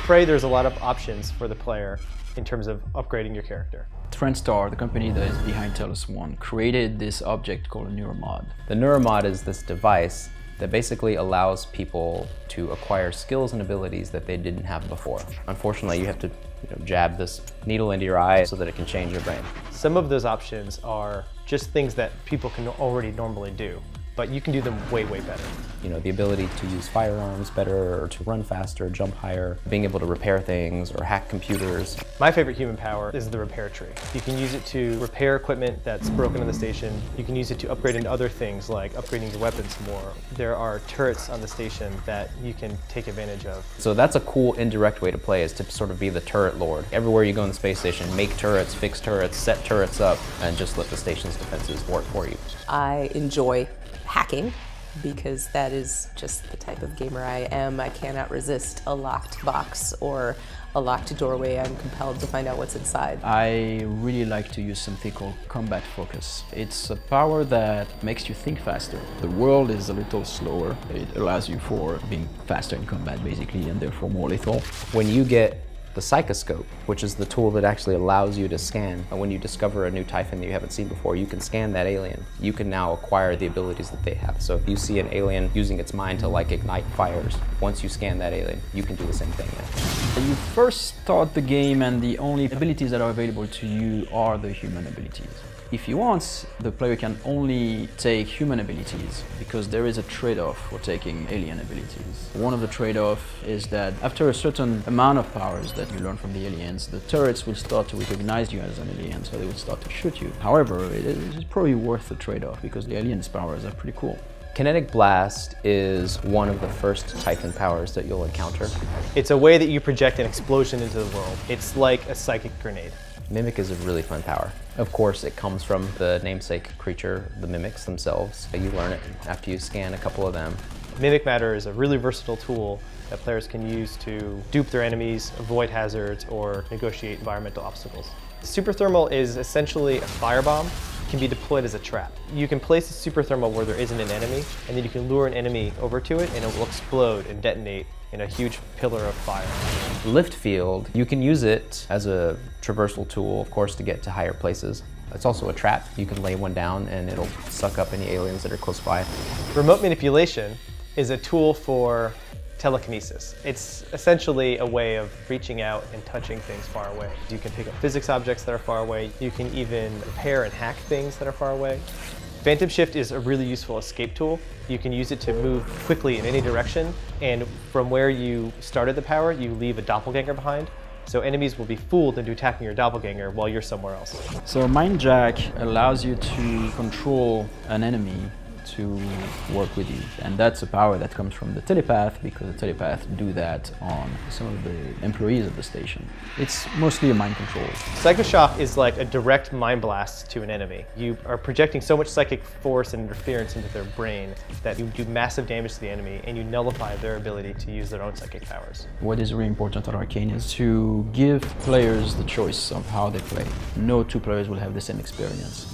Prey, there's a lot of options for the player in terms of upgrading your character. Trendstar, the company that is behind Talos One, created this object called a neuromod. The neuromod is this device that basically allows people to acquire skills and abilities that they didn't have before. Unfortunately, you have to jab this needle into your eye so that it can change your brain. Some of those options are just things that people can already normally do, but you can do them way, way better. The ability to use firearms better, or to run faster, jump higher, being able to repair things or hack computers. My favorite human power is the repair tree. You can use it to repair equipment that's broken on the station. You can use it to upgrade into other things like upgrading your weapons more. There are turrets on the station that you can take advantage of. So that's a cool indirect way to play, is to sort of be the turret lord. Everywhere you go in the space station, make turrets, fix turrets, set turrets up, and just let the station's defenses work for you. I enjoy hacking because that is just the type of gamer I am. I cannot resist a locked box or a locked doorway. I'm compelled to find out what's inside. I really like to use something called combat focus. It's a power that makes you think faster. The world is a little slower. It allows you for being faster in combat basically, and therefore more lethal. When you get the Psychoscope, which is the tool that actually allows you to scan. And when you discover a new Typhon that you haven't seen before, you can scan that alien. You can now acquire the abilities that they have. So if you see an alien using its mind to ignite fires, once you scan that alien, you can do the same thing now. You first start the game and the only abilities that are available to you are the human abilities. If you want, the player can only take human abilities because there is a trade-off for taking alien abilities. One of the trade-offs is that after a certain amount of powers that you learn from the aliens, the turrets will start to recognize you as an alien, so they will start to shoot you. However, it is probably worth the trade-off because the aliens' powers are pretty cool. Kinetic Blast is one of the first Typhon powers that you'll encounter. It's a way that you project an explosion into the world. It's like a psychic grenade. Mimic is a really fun power. Of course, it comes from the namesake creature, the mimics themselves. You learn it after you scan a couple of them. Mimic Matter is a really versatile tool that players can use to dupe their enemies, avoid hazards, or negotiate environmental obstacles. Super Thermal is essentially a firebomb. It can be deployed as a trap. You can place a Super Thermal where there isn't an enemy, and then you can lure an enemy over to it, and it will explode and detonate in a huge pillar of fire. Lift Field, you can use it as a traversal tool, of course, to get to higher places. It's also a trap. You can lay one down and it'll suck up any aliens that are close by. Remote Manipulation is a tool for telekinesis. It's essentially a way of reaching out and touching things far away. You can pick up physics objects that are far away. You can even repair and hack things that are far away. Phantom Shift is a really useful escape tool. You can use it to move quickly in any direction, and from where you started the power, you leave a doppelganger behind. So enemies will be fooled into attacking your doppelganger while you're somewhere else. So Mind Jack allows you to control an enemy to work with you, and that's a power that comes from the telepath, because the telepath do that on some of the employees of the station. It's mostly a mind control. Psychoshock is like a direct mind blast to an enemy. You are projecting so much psychic force and interference into their brain that you do massive damage to the enemy, and you nullify their ability to use their own psychic powers. What is really important at Arcane is to give players the choice of how they play. No two players will have the same experience.